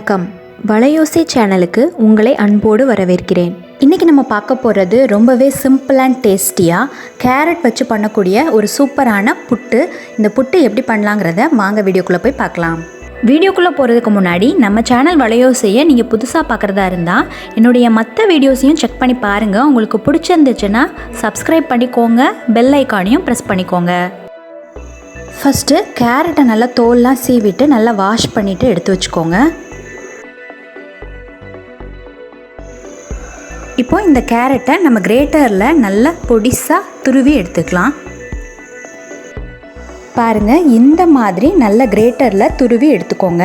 வணக்கம். வளையோசை சேனலுக்கு உங்களை அன்போடு வரவேற்கிறேன். இன்றைக்கி நம்ம பார்க்க போகிறது ரொம்பவே சிம்பிள் அண்ட் டேஸ்டியாக கேரட் வச்சு பண்ணக்கூடிய ஒரு சூப்பரான புட்டு. இந்த புட்டு எப்படி பண்ணலாங்கிறத வாங்க வீடியோக்குள்ளே போய் பார்க்கலாம். வீடியோக்குள்ளே போகிறதுக்கு முன்னாடி நம்ம சேனல் வளையோசையை நீங்கள் புதுசாக பார்க்குறதா இருந்தால் என்னுடைய மற்ற வீடியோஸையும் செக் பண்ணி பாருங்கள். உங்களுக்கு பிடிச்சிருந்துச்சுன்னா சப்ஸ்கிரைப் பண்ணிக்கோங்க, பெல் ஐக்கானையும் ப்ரெஸ் பண்ணிக்கோங்க. ஃபஸ்ட்டு கேரட்டை நல்லா தோல்லாம் சீவிட்டு நல்லா வாஷ் பண்ணிவிட்டு எடுத்து வச்சுக்கோங்க. இப்போ இந்த கேரட்டை நம்ம கிரேட்டரில் நல்லா பொடிசாக துருவி எடுத்துக்கலாம். பாருங்கள், இந்த மாதிரி நல்ல கிரேட்டரில் துருவி எடுத்துக்கோங்க.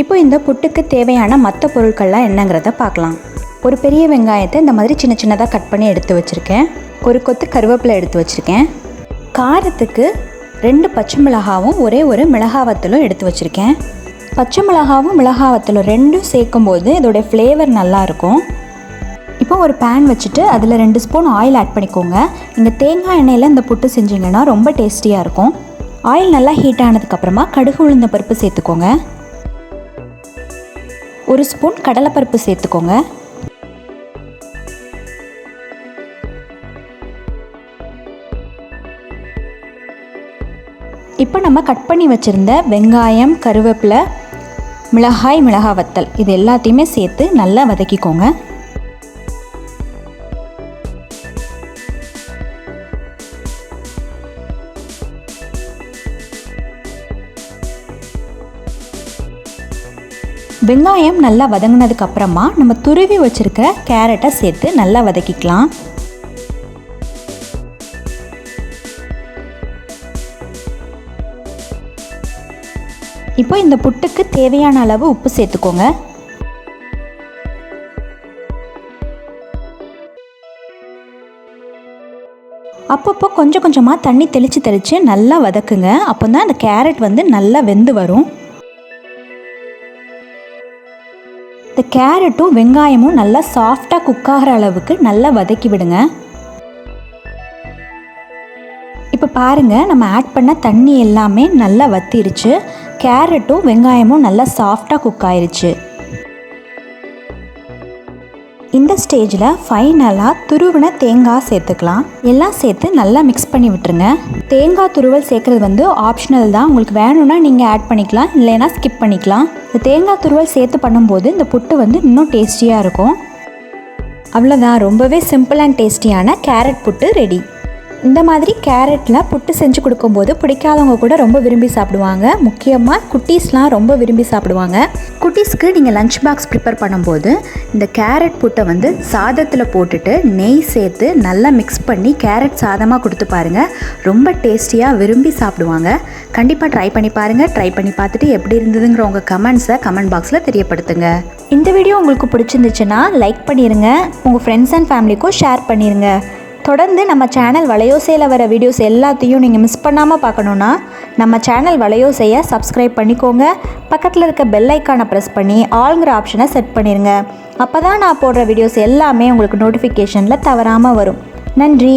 இப்போ இந்த புட்டுக்கு தேவையான மற்ற பொருட்கள்லாம் என்னங்கிறத பார்க்கலாம். ஒரு பெரிய வெங்காயத்தை இந்த மாதிரி சின்ன சின்னதாக கட் பண்ணி எடுத்து வச்சுருக்கேன். ஒரு கொத்து கருவேப்பிலை எடுத்து வச்சுருக்கேன். காரத்துக்கு 2 பச்சை மிளகாவும் ஒரு மிளகா வத்தலும் எடுத்து வச்சுருக்கேன். பச்சை மிளகாவும் மிளகா வத்தலும் ரெண்டும் சேர்க்கும்போது இதோடைய ஃப்ளேவர் நல்லாயிருக்கும். இப்போ ஒரு பேன் வச்சுட்டு அதில் 2 ஸ்பூன் ஆயில் ஆட் பண்ணிக்கோங்க. நீங்கள் தேங்காய் எண்ணெயில் இந்த புட்டு செஞ்சிங்கன்னா ரொம்ப டேஸ்டியாக இருக்கும். ஆயில் நல்லா ஹீட் ஆனதுக்கப்புறமா கடுகு உளுந்த பருப்பு சேர்த்துக்கோங்க. 1 ஸ்பூன் கடலைப்பருப்பு சேர்த்துக்கோங்க. இப்போ நம்ம கட் பண்ணி வச்சுருந்த வெங்காயம், கருவேப்பிலை, மிளகாய், மிளகா வத்தல் இது எல்லாத்தையுமே சேர்த்து நல்லா வதக்கிக்கோங்க. வெங்காயம் நல்லா வதங்கினதுக்கப்புறமா நம்ம துருவி வச்சுருக்கிற கேரட்டை சேர்த்து நல்லா வதக்கிக்கலாம். இப்போ இந்த புட்டுக்கு தேவையான அளவு உப்பு சேர்த்துக்கோங்க. அப்பப்போ கொஞ்சம் கொஞ்சமாக தண்ணி தெளித்து நல்லா வதக்குங்க. அப்போ தான் அந்த கேரட் நல்லா வெந்து வரும். இந்த கேரட்டும் வெங்காயமும் நல்லா சாஃப்டாக குக் ஆகிற அளவுக்கு நல்லா வதக்கி விடுங்க. இப்போ பாருங்கள், நம்ம ஆட் பண்ண தண்ணி எல்லாமே நல்லா வத்திருச்சு. கேரட்டும் வெங்காயமும் நல்லா சாஃப்டாக குக் ஆயிருச்சு. இந்த ஸ்டேஜில் ஃபைனலாக துருவின தேங்காய் சேர்த்துக்கலாம். எல்லாம் சேர்த்து நல்லா மிக்ஸ் பண்ணி விட்டுருங்க. தேங்காய் துருவல் சேர்க்குறது ஆப்ஷனல் தான். உங்களுக்கு வேணும்னா நீங்கள் ஆட் பண்ணிக்கலாம், இல்லைன்னா ஸ்கிப் பண்ணிக்கலாம். இந்த தேங்காய் துருவல் சேர்த்து பண்ணும்போது இந்த புட்டு இன்னும் டேஸ்டியாக இருக்கும். அவ்வளோதான், ரொம்பவே சிம்பிள் அண்ட் டேஸ்டியான கேரட் புட்டு ரெடி. இந்த மாதிரி கேரட்டில் புட்டு செஞ்சு கொடுக்கும்போது பிடிக்காதவங்க கூட ரொம்ப விரும்பி சாப்பிடுவாங்க. முக்கியமாக குட்டீஸ்லாம் ரொம்ப விரும்பி சாப்பிடுவாங்க. குட்டீஸ்க்கு நீங்கள் லஞ்ச் பாக்ஸ் ப்ரிப்பேர் பண்ணும்போது இந்த கேரட் புட்டை சாதத்தில் போட்டுட்டு நெய் சேர்த்து நல்லா மிக்ஸ் பண்ணி கேரட் சாதமாக கொடுத்து பாருங்கள். ரொம்ப டேஸ்டியாக விரும்பி சாப்பிடுவாங்க. கண்டிப்பாக ட்ரை பண்ணி பாருங்கள். ட்ரை பண்ணி பார்த்துட்டு எப்படி இருந்ததுங்கிற உங்கள் கமெண்ட்ஸை கமெண்ட் பாக்ஸில் தெரியப்படுத்துங்க. இந்த வீடியோ உங்களுக்கு பிடிச்சிருந்துச்சுன்னா லைக் பண்ணிடுங்க. உங்கள் ஃப்ரெண்ட்ஸ் அண்ட் ஃபேமிலிக்கும் ஷேர் பண்ணிடுங்க. தொடர்ந்து நம்ம சேனல் வளையோசையில் வர வீடியோஸ் எல்லாத்தையும் நீங்கள் மிஸ் பண்ணாமல் பார்க்கணுன்னா நம்ம சேனல் வளையோசையை சப்ஸ்கிரைப் பண்ணிக்கோங்க. பக்கத்தில் இருக்க பெல் ஐக்கானை ப்ரெஸ் பண்ணி ஆல்ங்கிற ஆப்ஷனை செட் பண்ணிடுங்க. அப்போ தான் நான் போடுற வீடியோஸ் எல்லாமே உங்களுக்கு நோட்டிஃபிகேஷனில் தவறாமல் வரும். நன்றி.